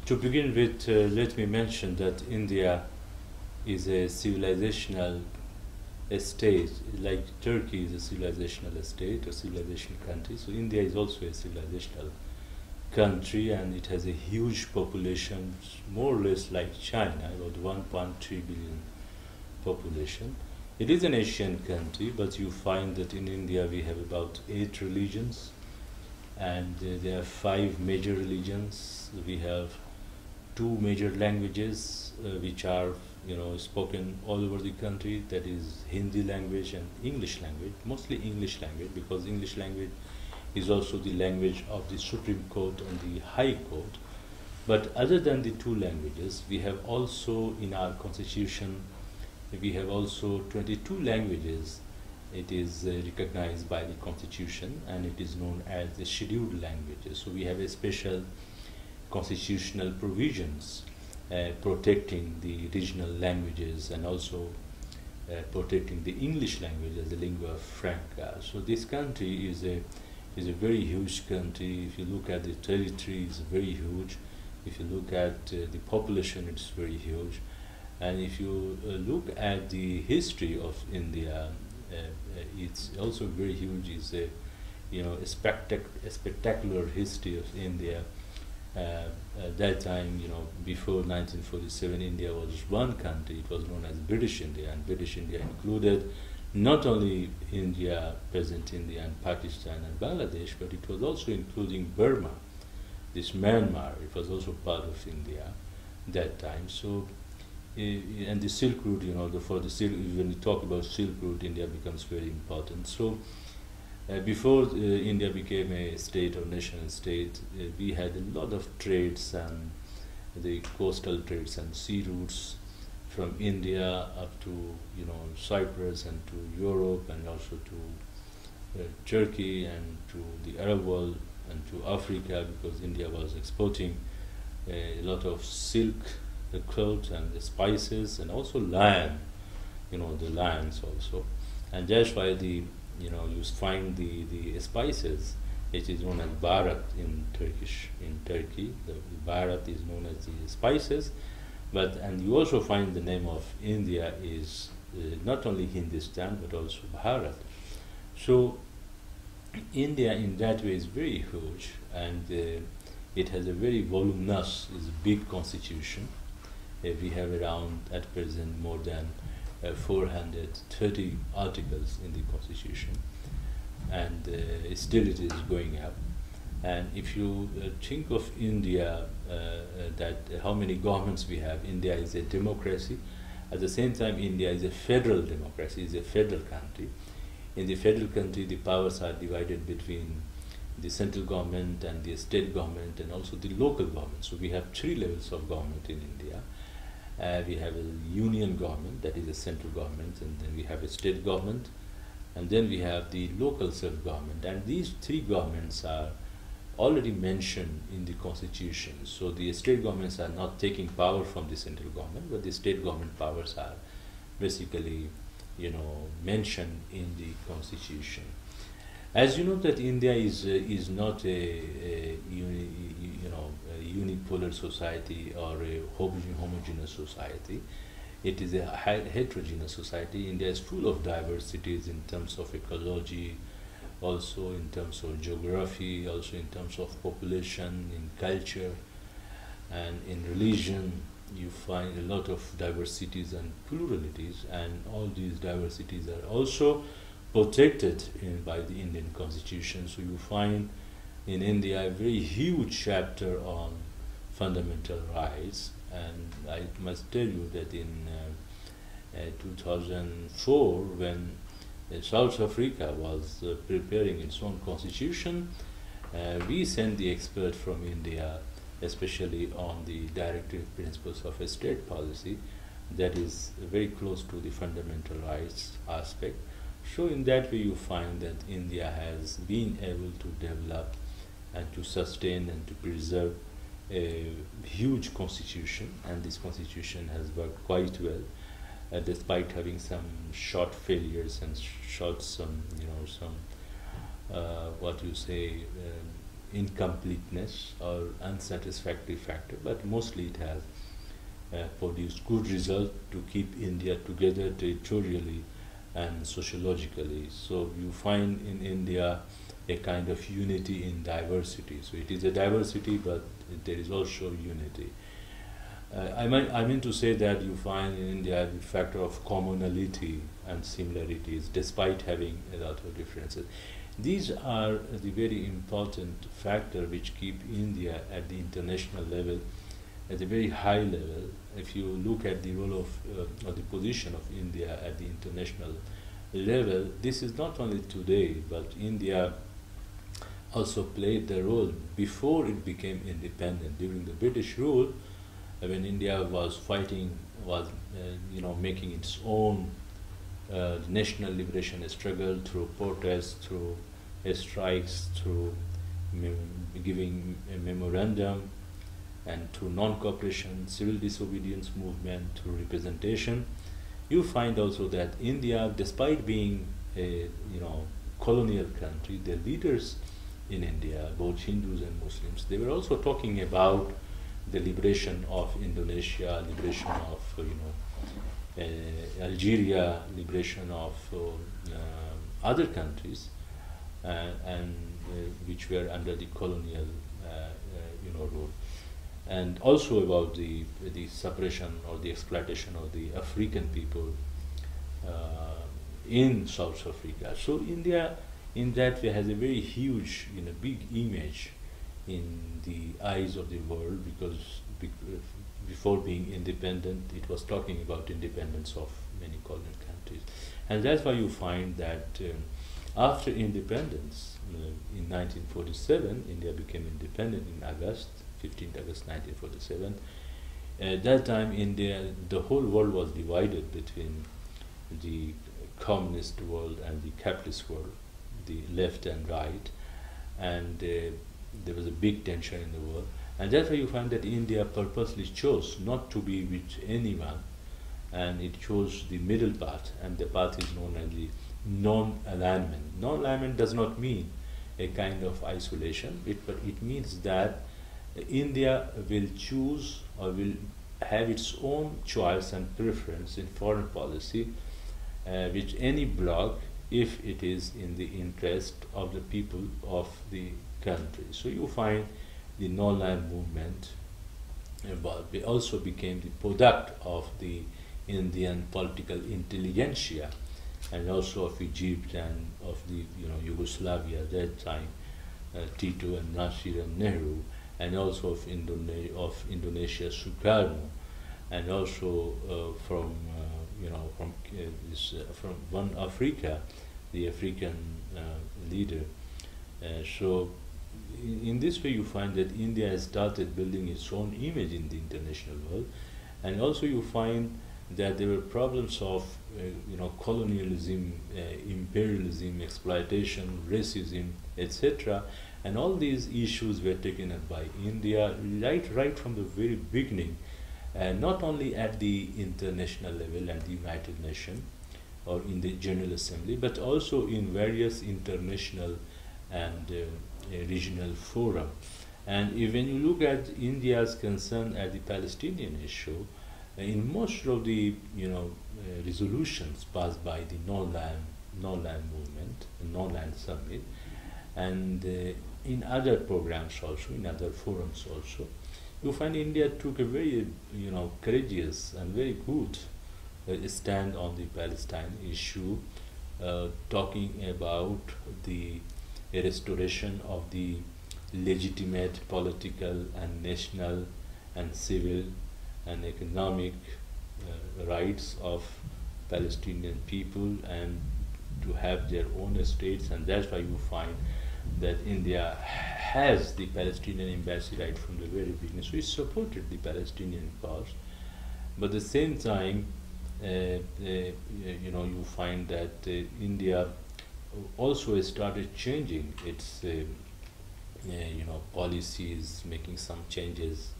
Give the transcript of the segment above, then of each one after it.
To begin with, let me mention that India is a civilizational state, like Turkey is a civilizational state or civilization country. So India is also a civilizational country, and it has a huge population, more or less like China, about 1.3 billion population. It is an Asian country, but you find that in India we have about 8 religions, and there are 5 major religions. We have 2 major languages which are spoken all over the country, that is Hindi language and English language, mostly English language, because English language is also the language of the Supreme Court and the High Court. But other than the 2 languages, we have also in our constitution, we have also 22 languages. It is recognized by the constitution, and it is known as the scheduled languages. So we have a special constitutional provisions protecting the regional languages, and also protecting the English language as the lingua franca. So this country is a very huge country. If you look at the territory, it's very huge. If you look at the population, it's very huge. And if you look at the history of India, it's also very huge. It's a spectacular history of India. At that time, before 1947, India was one country. It was known as British India, and British India included not only India, present India, and Pakistan and Bangladesh, but it was also including Burma, this Myanmar. It was also part of India that time. So, and the Silk Route, when we talk about Silk Route, India becomes very important. So, before India became a state or national state, we had a lot of trades, and the coastal trades and sea routes from India up to Cyprus and to Europe, and also to Turkey and to the Arab world and to Africa, because India was exporting a lot of silk clothes and the spices, and also lion, the lions also. And that's why you find the spices. It is known as baharat in Turkey. The baharat is known as the spices, and you also find the name of India is not only Hindustan but also Bharat. So India in that way is very huge, and it has a very voluminous, is a big constitution. We have around at present more than 430 articles in the constitution, and still it is going up. And if you think of India, that how many governments we have, India is a democracy. At the same time, India is a federal democracy, is a federal country. In the federal country, the powers are divided between the central government and the state government, and also the local government. So we have 3 levels of government in India. We have a union government, that is a central government, and then we have a state government, and then we have the local self-government. And these 3 governments are already mentioned in the constitution. So the state governments are not taking power from the central government, but the state government powers are basically, mentioned in the constitution. As you know, that India is not a unipolar society or a homogeneous society. It is a heterogeneous society. India is full of diversities in terms of ecology, also in terms of geography, also in terms of population, in culture, and in religion. You find a lot of diversities and pluralities, and all these diversities are also protected by the Indian constitution. So you find in India a very huge chapter on fundamental rights, and I must tell you that in 2004, when South Africa was preparing its own constitution, we sent the expert from India, especially on the directive principles of a state policy, that is very close to the fundamental rights aspect. So in that way you find that India has been able to develop and to sustain and to preserve a huge constitution, and this constitution has worked quite well, despite having some short failures and some incompleteness or unsatisfactory factor, but mostly it has produced good result to keep India together territorially and sociologically. So you find in India a kind of unity in diversity. So it is a diversity, but there is also unity. I mean to say that you find in India the factor of commonality and similarities, despite having a lot of differences. These are the very important factors which keep India at the international level, at a very high level. If you look at the role of or the position of India at the international level, this is not only today, but India also played the role before it became independent. During the British rule, when India was fighting, was making its own national liberation struggle through protests, through strikes, through giving a memorandum, and through non-cooperation, civil disobedience movement, through representation, you find also that India, despite being a colonial country, the leaders in India, both Hindus and Muslims, they were also talking about the liberation of Indonesia, liberation of Algeria, liberation of other countries, and which were under the colonial rule, and also about the suppression or the exploitation of the African people in South Africa. So India, in that way, has a very huge, big image in the eyes of the world, because before being independent, it was talking about independence of many colonial countries. And that's why you find that after independence, in 1947, India became independent in August, 15th August 1947. At that time, India, the whole world was divided between the communist world and the capitalist world, the left and right, and there was a big tension in the world. And that's why you find that India purposely chose not to be with anyone, and it chose the middle path, and the path is known as the non-alignment. Non-alignment does not mean a kind of isolation, but it means that India will choose or will have its own choice and preference in foreign policy with any bloc, if it is in the interest of the people of the country. So you find the non-aligned movement also became the product of the Indian political intelligentsia, and also of Egypt and of the Yugoslavia at that time, Tito and Nasir and Nehru, and also of Indonesia, Sukarno, and also from one Africa, the African leader. So in this way you find that India has started building its own image in the international world, and also you find that there were problems of colonialism, imperialism, exploitation, racism, etc. And all these issues were taken up by India right from the very beginning, not only at the international level and the United Nations or in the General Assembly, but also in various international and regional fora. And when you look at India's concern at the Palestinian issue, in most of the resolutions passed by the non-land movement, non-land summit, and in other programs also, in other forums also, you find India took a very courageous and very good stand on the Palestine issue, talking about the restoration of the legitimate political and national and civil and economic rights of Palestinian people, and to have their own states. And that's why you find that India has the Palestinian embassy right from the very beginning. So it supported the Palestinian cause, but at the same time, you find that India also started changing its policies, making some changes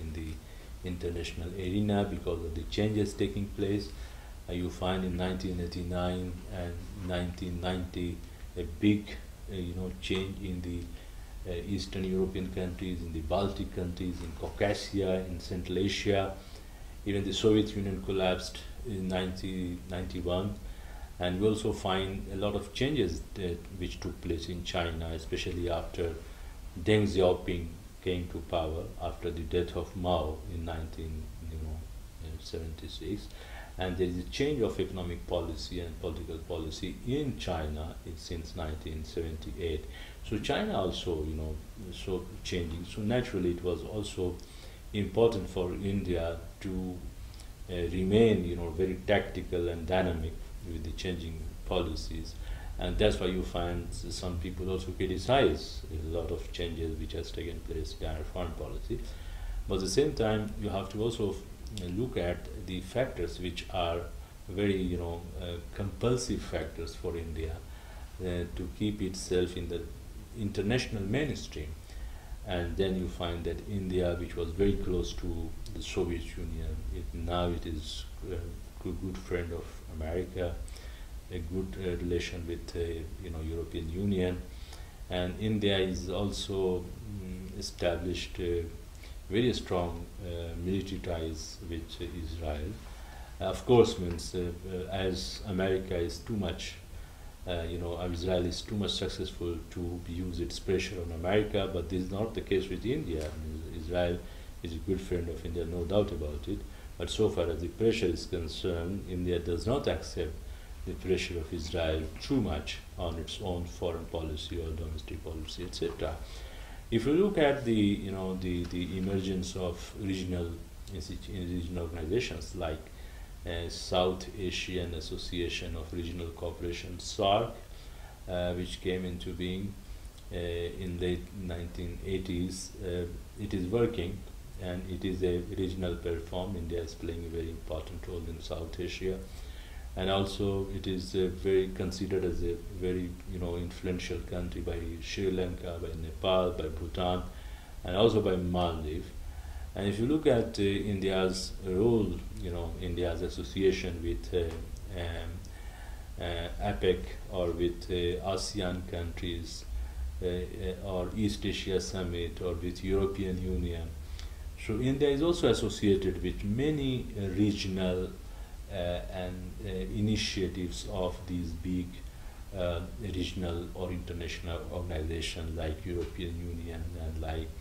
in the international arena because of the changes taking place. You find in 1989 and 1990 a big change in the Eastern European countries, in the Baltic countries, in Caucasia, in Central Asia. Even the Soviet Union collapsed in 1991. And we also find a lot of changes which took place in China, especially after Deng Xiaoping came to power after the death of Mao in 1976. And there is a change of economic policy and political policy in China since 1978. So China also, so changing. So naturally, it was also important for India to remain, very tactical and dynamic with the changing policies. And that's why you find some people also criticize a lot of changes which has taken place in our foreign policy. But at the same time, you have to also look at the factors which are very, compulsive factors for India to keep itself in the international mainstream. And then you find that India, which was very close to the Soviet Union, now it is a good friend of America, a good relation with European Union, and India is also established very strong military ties with Israel. Of course, means as America is too much, Israel is too much successful to use its pressure on America, but this is not the case with India. I mean, Israel is a good friend of India, no doubt about it. But so far as the pressure is concerned, India does not accept the pressure of Israel too much on its own foreign policy or domestic policy, etc. If you look at the emergence of regional organizations like South Asian Association of Regional Cooperation (SAARC), which came into being in late 1980s, it is working, and it is a regional platform. India is playing a very important role in South Asia, and also it is very considered as a very influential country by Sri Lanka, by Nepal, by Bhutan, and also by Maldives. And if you look at India's role, India's association with APEC or with ASEAN countries or East Asia Summit or with European Union. So India is also associated with many regional and initiatives of these big regional or international organizations like European Union and like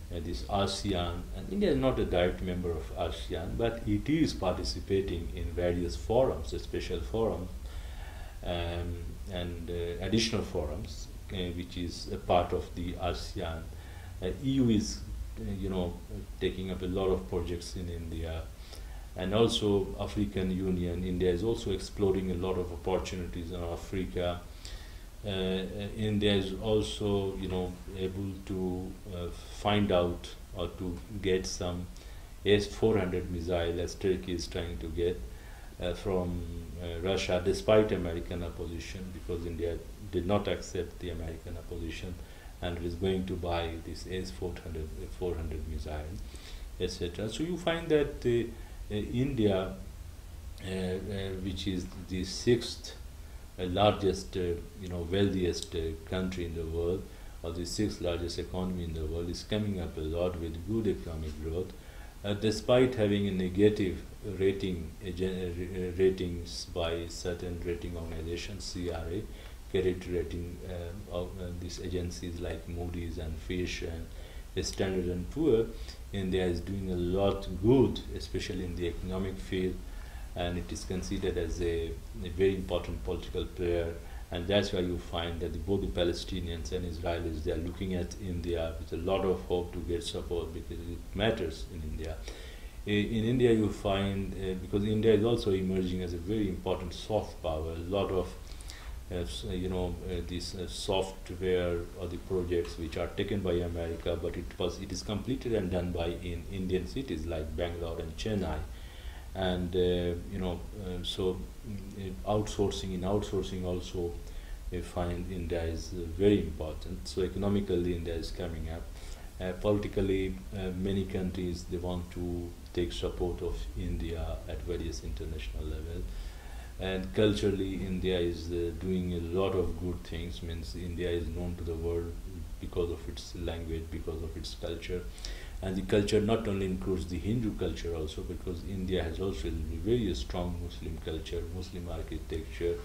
this ASEAN. And India is not a direct member of ASEAN, but it is participating in various forums, special forums, and additional forums, which is a part of the ASEAN. EU is, taking up a lot of projects in India, and also African Union. India is also exploring a lot of opportunities in Africa. India is also, able to find out or to get some S-400 missile, as Turkey is trying to get from Russia, despite American opposition, because India did not accept the American opposition, and is going to buy this S-400 missile, etc. So you find that India, which is the sixth largest, wealthiest country in the world, or the sixth largest economy in the world, is coming up a lot with good economic growth, despite having a negative ratings by certain rating organizations, CRA, credit rating, these agencies like Moody's and Fitch and Standard and Poor. India is doing a lot good, especially in the economic field, and it is considered as a very important political player. And that's why you find that both the Palestinians and Israelis, they are looking at India with a lot of hope to get support, because it matters in India. In India you find, because India is also emerging as a very important soft power, a lot of these software or the projects which are taken by America, but it is completed and done by in Indian cities like Bangalore and Chennai. And so outsourcing also, we find India is very important. So economically India is coming up. Politically, many countries, they want to take support of India at various international levels. And culturally, India is doing a lot of good things. Means India is known to the world because of its language, because of its culture. And the culture not only includes the Hindu culture also, because India has also a very strong Muslim culture, Muslim architecture,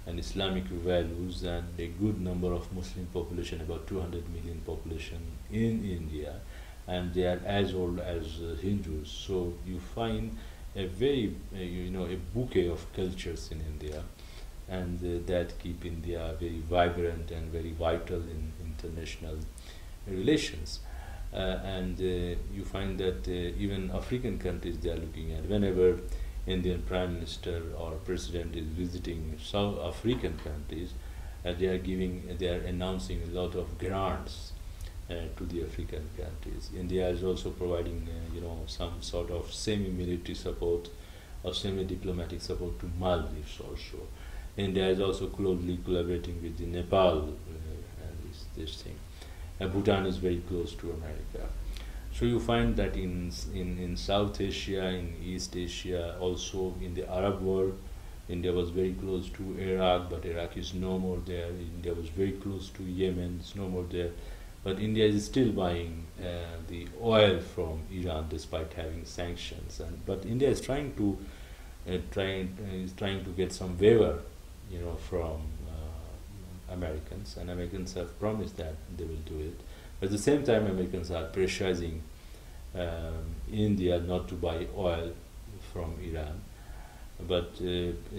and Islamic values, and a good number of Muslim population, about 200 million population in India, and they are as old as Hindus. So you find a very, a bouquet of cultures in India, and that keep India very vibrant and very vital in international relations. And you find that even African countries they are looking at. Whenever Indian Prime Minister or President is visiting South African countries, they are announcing a lot of grants to the African countries. India is also providing, some sort of semi-military support or semi-diplomatic support to Maldives also. India is also closely collaborating with the Nepal and this thing. Bhutan is very close to America. So you find that in South Asia, in East Asia, also in the Arab world, India was very close to Iraq, but Iraq is no more there. India was very close to Yemen, it's no more there. But India is still buying the oil from Iran despite having sanctions. But India is trying to get some waiver, from Americans, and Americans have promised that they will do it. At the same time, Americans are pressurizing India not to buy oil from Iran. But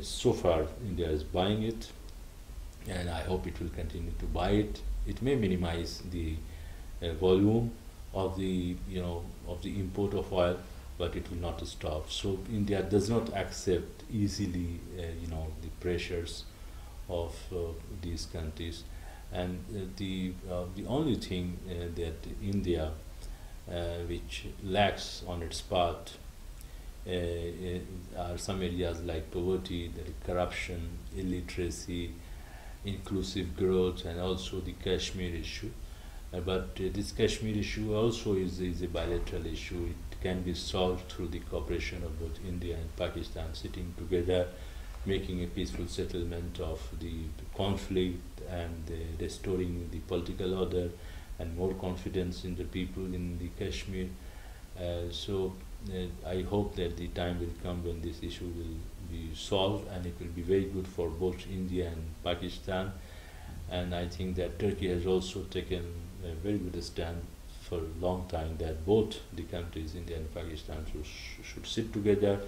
so far, India is buying it, and I hope it will continue to buy it. It may minimize the volume of the import of oil, but it will not stop. So India does not accept easily, the pressures of these countries, and the only thing that India, which lacks on its part, are some areas like poverty, corruption, illiteracy, inclusive growth, and also the Kashmir issue. But this Kashmir issue also is a bilateral issue. It can be solved through the cooperation of both India and Pakistan sitting together, making a peaceful settlement of the conflict, and restoring the political order and more confidence in the people in the Kashmir. So I hope that the time will come when this issue will be solved, and it will be very good for both India and Pakistan. And I think that Turkey has also taken a very good stand for a long time that both the countries, India and Pakistan, should sit together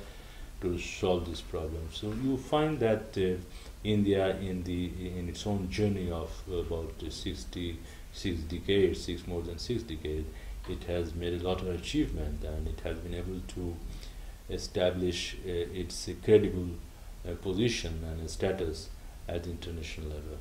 to solve this problem. So you find that India, in its own journey of about 66 decades, more than 6 decades, it has made a lot of achievement, and it has been able to establish its credible position and status at the international level.